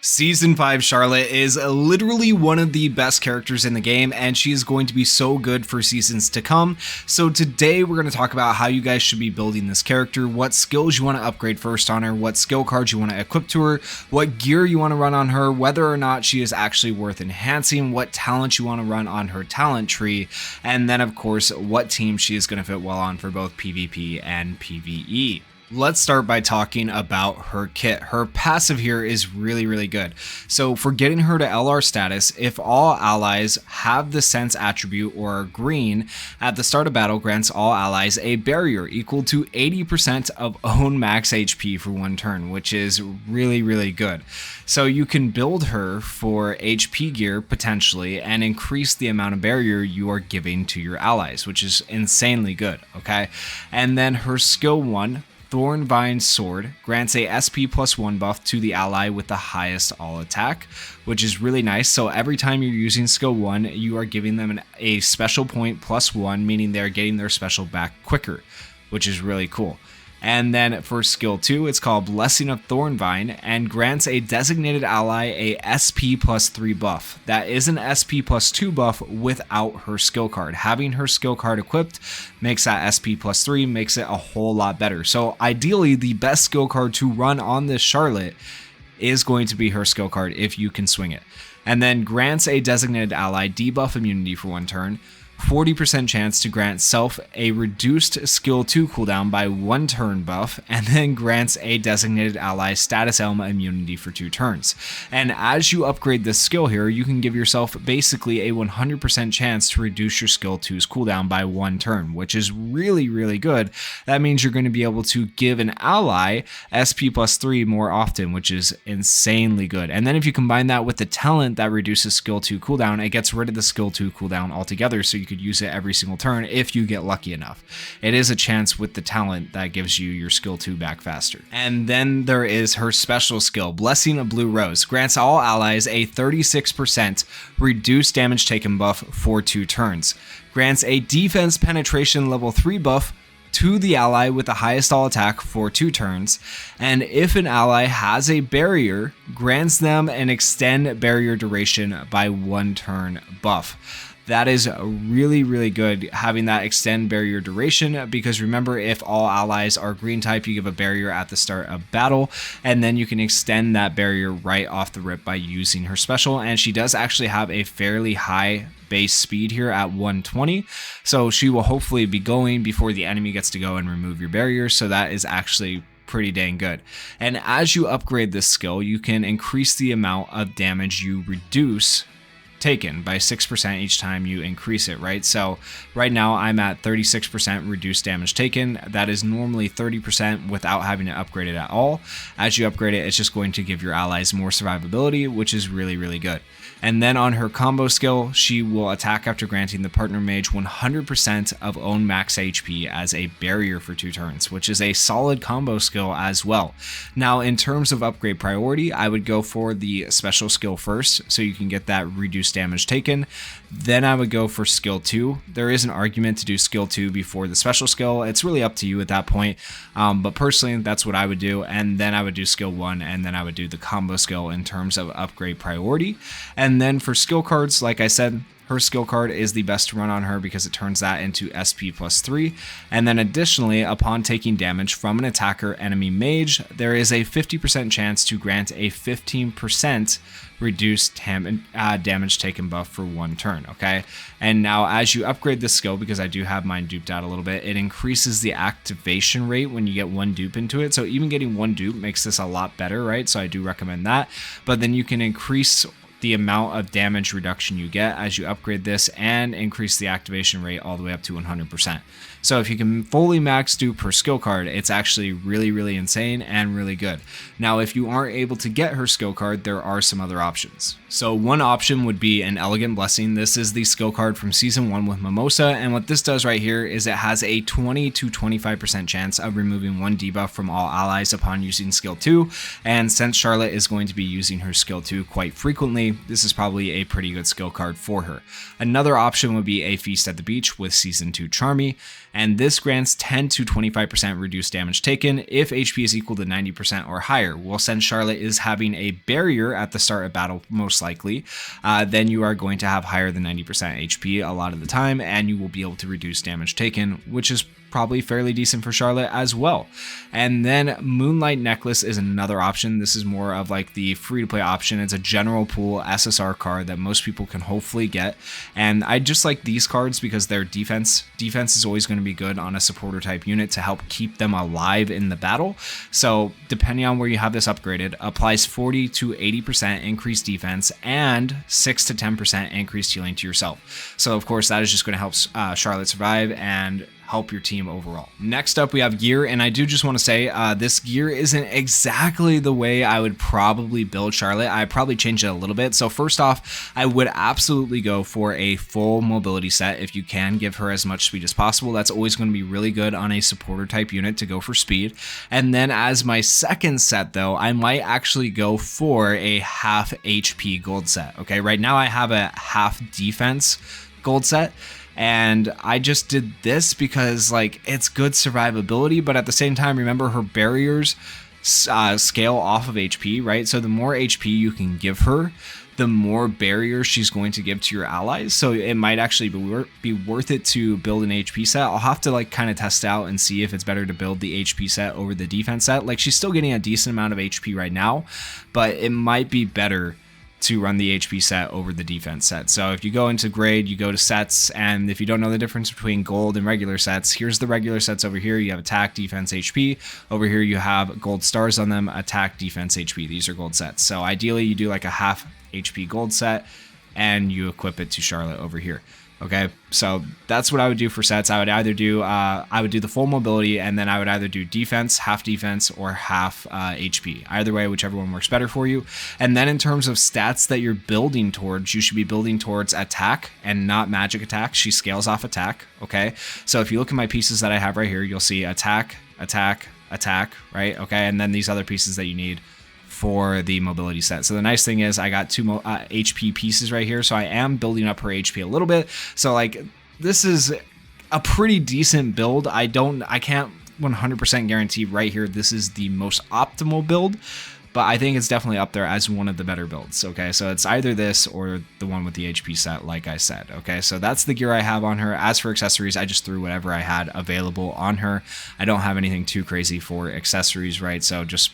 Season 5 Charlotte is literally one of the best characters in the game, and she is going to be so good for seasons to come. So today we're going to talk about how you guys should be building this character, what skills you want to upgrade first on her, what skill cards you want to equip to her, what gear you want to run on her, whether or not she is actually worth enhancing, what talent you want to run on her talent tree, and then of course what team she is going to fit well on for both PvP and PvE. Let's start by talking about her kit. Her passive here is really good. So for getting her to LR status, if all allies have the sense attribute or are green, at the start of battle grants all allies a barrier equal to 80% of own max HP for one turn, which is really good. So you can build her for HP gear potentially and increase the amount of barrier you are giving to your allies, which is insanely good, okay? And then her skill 1, Thornvine Sword, grants a SP +1 buff to the ally with the highest all attack, which is really nice. So every time you're using skill 1, you are giving them a special point +1, meaning they're getting their special back quicker, which is really cool. And then for skill 2, it's called Blessing of Thornvine and grants a designated ally a SP +3 buff. That is an SP +2 buff without her skill card. Having her skill card equipped makes that SP +3, makes it a whole lot better. So ideally, the best skill card to run on this Charlotte is going to be her skill card if you can swing it. And then grants a designated ally debuff immunity for one turn, 40% chance to grant self a reduced skill 2 cooldown by 1 turn buff, and then grants a designated ally status element immunity for 2 turns. And as you upgrade this skill here, you can give yourself basically a 100% chance to reduce your skill 2's cooldown by 1 turn, which is really good. That means you're going to be able to give an ally SP +3 more often, which is insanely good. And then if you combine that with the talent that reduces skill 2 cooldown, it gets rid of the skill 2 cooldown altogether, so you could use it every single turn if you get lucky enough. It is a chance with the talent that gives you your skill 2 back faster. And then there is her special skill, Blessing of Blue Rose, grants all allies a 36% reduced damage taken buff for 2 turns, grants a defense penetration level 3 buff to the ally with the highest all attack for 2 turns, and if an ally has a barrier, grants them an extend barrier duration by 1 turn buff. That is really good, having that extend barrier duration, because remember, if all allies are green type, you give a barrier at the start of battle, and then you can extend that barrier right off the rip by using her special. And she does actually have a fairly high base speed here at 120, so she will hopefully be going before the enemy gets to go and remove your barrier, so that is actually pretty dang good. And as you upgrade this skill, you can increase the amount of damage you reduce taken by 6% each time you increase it, right? So right now I'm at 36% reduced damage taken. That is normally 30% without having to upgrade it at all. As you upgrade it, it's just going to give your allies more survivability, which is really good. And then on her combo skill, she will attack after granting the partner mage 100% of own max HP as a barrier for 2 turns, which is a solid combo skill as well. Now, in terms of upgrade priority, I would go for the special skill first, so you can get that reduced damage taken. Then I would go for skill 2. There is an argument to do skill 2 before the special skill. It's really up to you at that point, but personally, that's what I would do. And then I would do skill 1, and then I would do the combo skill in terms of upgrade priority. And then for skill cards, like I said, her skill card is the best to run on her because it turns that into SP +3. And then additionally, upon taking damage from an attacker enemy mage, there is a 50% chance to grant a 15% reduced damage taken buff for 1 turn, okay? And now as you upgrade this skill, because I do have mine duped out a little bit, it increases the activation rate when you get 1 dupe into it. So even getting 1 dupe makes this a lot better, right? So I do recommend that. But then you can increase the amount of damage reduction you get as you upgrade this and increase the activation rate all the way up to 100%. So if you can fully max dupe per skill card, it's actually really insane and really good. Now, if you aren't able to get her skill card, there are some other options. So one option would be an Elegant Blessing. This is the skill card from Season 1 with Mimosa, and what this does right here is it has a 20 to 25% chance of removing 1 debuff from all allies upon using skill 2, and since Charlotte is going to be using her skill 2 quite frequently, game, this is probably a pretty good skill card for her. Another option would be a Feast at the Beach with Season 2 Charmy, and this grants 10 to 25% reduced damage taken if HP is equal to 90% or higher. Well, since Charlotte is having a barrier at the start of battle, most likely, then you are going to have higher than 90% HP a lot of the time, and you will be able to reduce damage taken, which is probably fairly decent for Charlotte as well. And then Moonlight Necklace is another option. This is more of like the free-to-play option. It's a general pool SSR card that most people can hopefully get, and I just like these cards because their defense is always going to be good on a supporter type unit to help keep them alive in the battle. So depending on where you have this upgraded, applies 40 to 80% increased defense and 6 to 10% increased healing to yourself. So of course that is just going to help Charlotte survive and help your team overall. Next up, we have gear, and I do just want to say this gear isn't exactly the way I would probably build Charlotte. I'd probably change it a little bit. So first off, I would absolutely go for a full mobility set if you can give her as much speed as possible. That's always going to be really good on a supporter type unit to go for speed. And then as my second set though, I might actually go for a half HP gold set. Okay, right now I have a half defense gold set, and I just did this because like it's good survivability, but at the same time, remember her barriers scale off of HP, right? So the more HP you can give her, the more barriers she's going to give to your allies. So it might actually be worth it to build an HP set. I'll have to like kind of test out and see if it's better to build the HP set over the defense set. Like she's still getting a decent amount of HP right now, but it might be better to run the HP set over the defense set. So if you go into grade, you go to sets, and if you don't know the difference between gold and regular sets, here's the regular sets over here. You have attack, defense, HP. Over here you have gold stars on them, attack, defense, HP. These are gold sets. So ideally you do like a half HP gold set and you equip it to Charlotte over here. Okay, so that's what I would do for sets. I would either do the full mobility, and then I would either do defense, or half HP. Either way, whichever one works better for you. And then in terms of stats that you're building towards, you should be building towards attack and not magic attack. She scales off attack. Okay, so if you look at my pieces that I have right here, you'll see attack, right? Okay, and then these other pieces that you need for the mobility set. So the nice thing is I got two HP pieces right here, so I am building up her HP a little bit. So like this is a pretty decent build. I can't 100% guarantee right here this is the most optimal build, but I think it's definitely up there as one of the better builds. Okay, so it's either this or the one with the HP set, like I said. Okay, so that's the gear I have on her. As for accessories, I just threw whatever I had available on her. I don't have anything too crazy for accessories, right? So just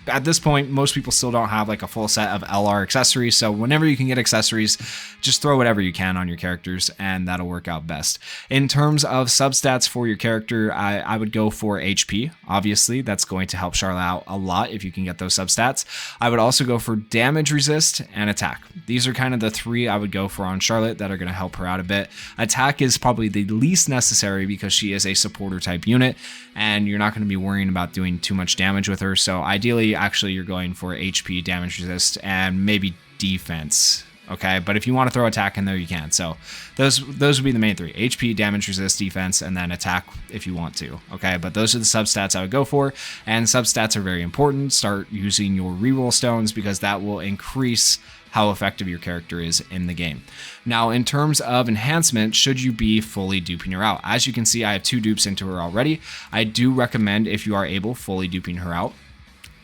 at this point, most people still don't have like a full set of LR accessories. So whenever you can get accessories, just throw whatever you can on your characters and that'll work out best. In terms of substats for your character, I would go for HP. Obviously, that's going to help Charlotte out a lot if you can get those substats. I would also go for damage resist and attack. These are kind of the three I would go for on Charlotte that are going to help her out a bit. Attack is probably the least necessary because she is a supporter type unit and you're not going to be worrying about doing too much damage with her. So ideally, actually you're going for HP, damage resist, and maybe defense. Okay, but if you want to throw attack in there, you can. So those would be the main three: HP, damage resist, defense, and then attack if you want to. Okay, but those are the substats I would go for, and substats are very important. Start using your reroll stones because that will increase how effective your character is in the game. Now, in terms of enhancement, should you be fully duping her out? As you can see, I have 2 dupes into her already. I do recommend, if you are able, fully duping her out.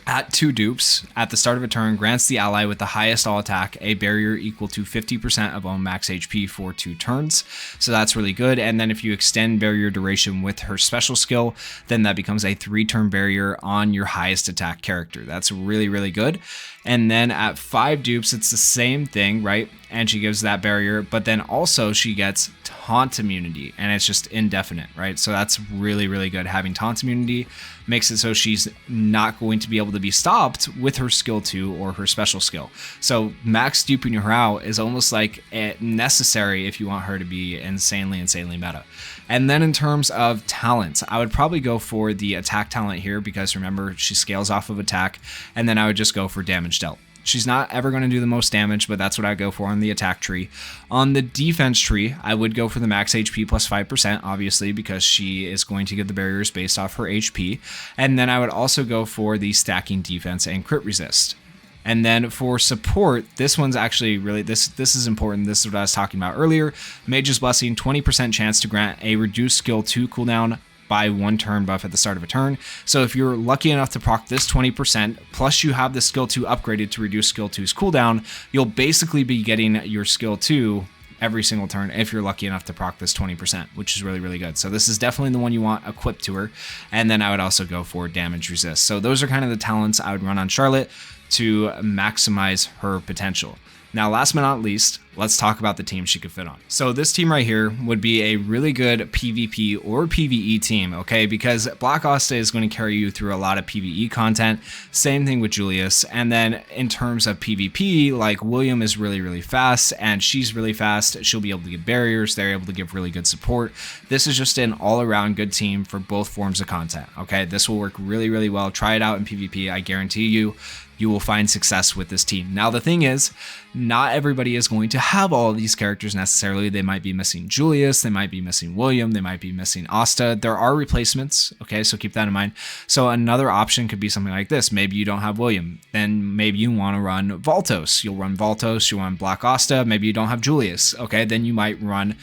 At 2 dupes, at the start of a turn, grants the ally with the highest all attack a barrier equal to 50% of own max HP for 2 turns. So that's really good. And then if you extend barrier duration with her special skill, then that becomes a 3-turn barrier on your highest attack character. That's really, really good. And then at 5 dupes, it's the same thing, right? And she gives that barrier, but then also she gets taunt immunity, and it's just indefinite, right? So that's really, really good. Having taunt immunity makes it so she's not going to be able to be stopped with her skill 2 or her special skill. So max duping her out is almost like necessary if you want her to be insanely meta. And then in terms of talents, I would probably go for the attack talent here because remember, she scales off of attack, and then I would just go for damage dealt. She's not ever going to do the most damage, but that's what I go for on the attack tree. On the defense tree, I would go for the max HP plus 5%, obviously, because she is going to get the barriers based off her HP. And then I would also go for the stacking defense and crit resist. And then for support, this one's actually really, this is important. This is what I was talking about earlier. Mage's Blessing, 20% chance to grant a reduced skill 2 cooldown by 1 turn buff at the start of a turn. So if you're lucky enough to proc this 20%, plus you have the skill 2 upgraded to reduce skill 2's cooldown, you'll basically be getting your skill 2 every single turn if you're lucky enough to proc this 20%, which is really, really good. So this is definitely the one you want equipped to her. And then I would also go for damage resist. So those are kind of the talents I would run on Charlotte to maximize her potential. Now, last but not least, let's talk about the team she could fit on. So this team right here would be a really good PvP or PvE team, okay? Because Black Asta is going to carry you through a lot of PvE content. Same thing with Julius. And then in terms of PvP, like William is really, really fast and she's really fast. She'll be able to give barriers. They're able to give really good support. This is just an all-around good team for both forms of content, okay? This will work really, really well. Try it out in PvP. I guarantee you will find success with this team. Now, the thing is, not everybody is going to have all of these characters necessarily. They might be missing Julius, they might be missing William, they might be missing Asta. There are replacements, okay, so keep that in mind. So another option could be something like this. Maybe you don't have William, then maybe you want to run Valtos. You'll run Valtos, you'll run Black Asta, maybe you don't have Julius, okay, then you might run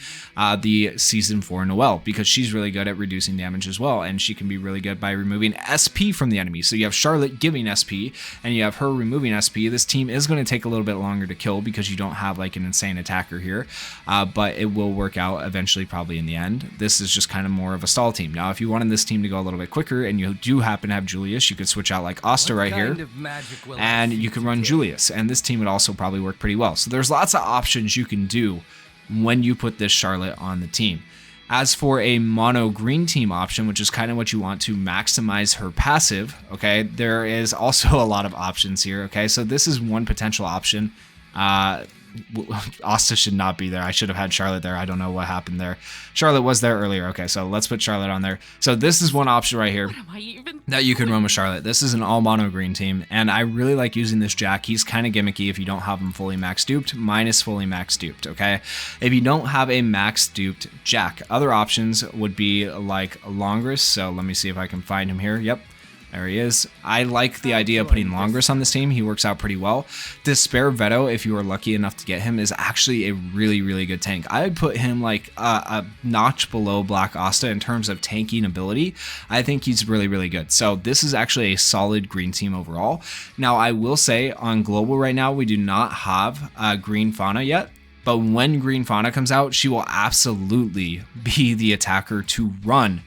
the Season 4 Noelle, because she's really good at reducing damage as well, and she can be really good by removing SP from the enemy. So you have Charlotte giving SP, and you have her removing SP. This team is going to take a little bit longer to kill because you don't have like an insane attacker here, but it will work out eventually, probably in the end. This is just kind of more of a stall team. Now, if you wanted this team to go a little bit quicker and you do happen to have Julius, you could switch out like Asta right here, and you can run Julius, and this team would also probably work pretty well. So there's lots of options you can do when you put this Charlotte on the team. As for a mono green team option, which is kind of what you want to maximize her passive, okay, there is also a lot of options here, okay? So this is one potential option. Asta should not be there. I should have had Charlotte there. I don't know what happened there. Charlotte was there earlier. Okay, so let's put Charlotte on there. So this is one option right here that you can run with Charlotte. This is an all mono green team, and I really like using this Jack. He's kind of gimmicky if you don't have him fully max duped. Mine is fully max duped, okay? If you don't have a max duped Jack, other options would be like Longris. So let me see if I can find him here. Yep. There he is. I like the idea of putting Longris on this team. He works out pretty well. Despair Veto, if you are lucky enough to get him, is actually a really, really good tank. I would put him like a notch below Black Asta in terms of tanking ability. I think he's really, really good. So this is actually a solid green team overall. Now, I will say on global right now, we do not have green Fauna yet. But when green Fauna comes out, she will absolutely be the attacker to run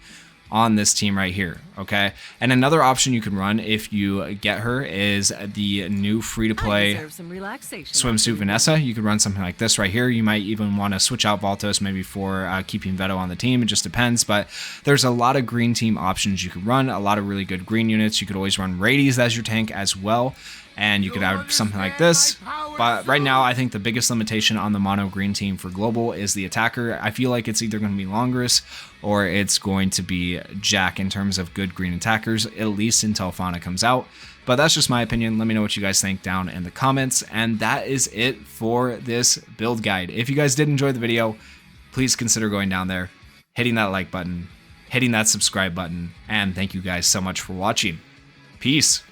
on this team right here, okay? And another option you can run if you get her is the new free-to-play swimsuit Vanessa. You could run something like this right here. You might even want to switch out Valtos maybe for keeping Veto on the team. It just depends, but there's a lot of green team options you could run, a lot of really good green units. You could always run Radies as your tank as well, and you could have something like this. But right now, I think the biggest limitation on the mono green team for global is the attacker. I feel like it's either going to be Longris or it's going to be Jack in terms of good green attackers, at least until Fauna comes out. But that's just my opinion. Let me know what you guys think down in the comments. And that is it for this build guide. If you guys did enjoy the video, please consider going down there, hitting that like button, hitting that subscribe button, and thank you guys so much for watching. Peace.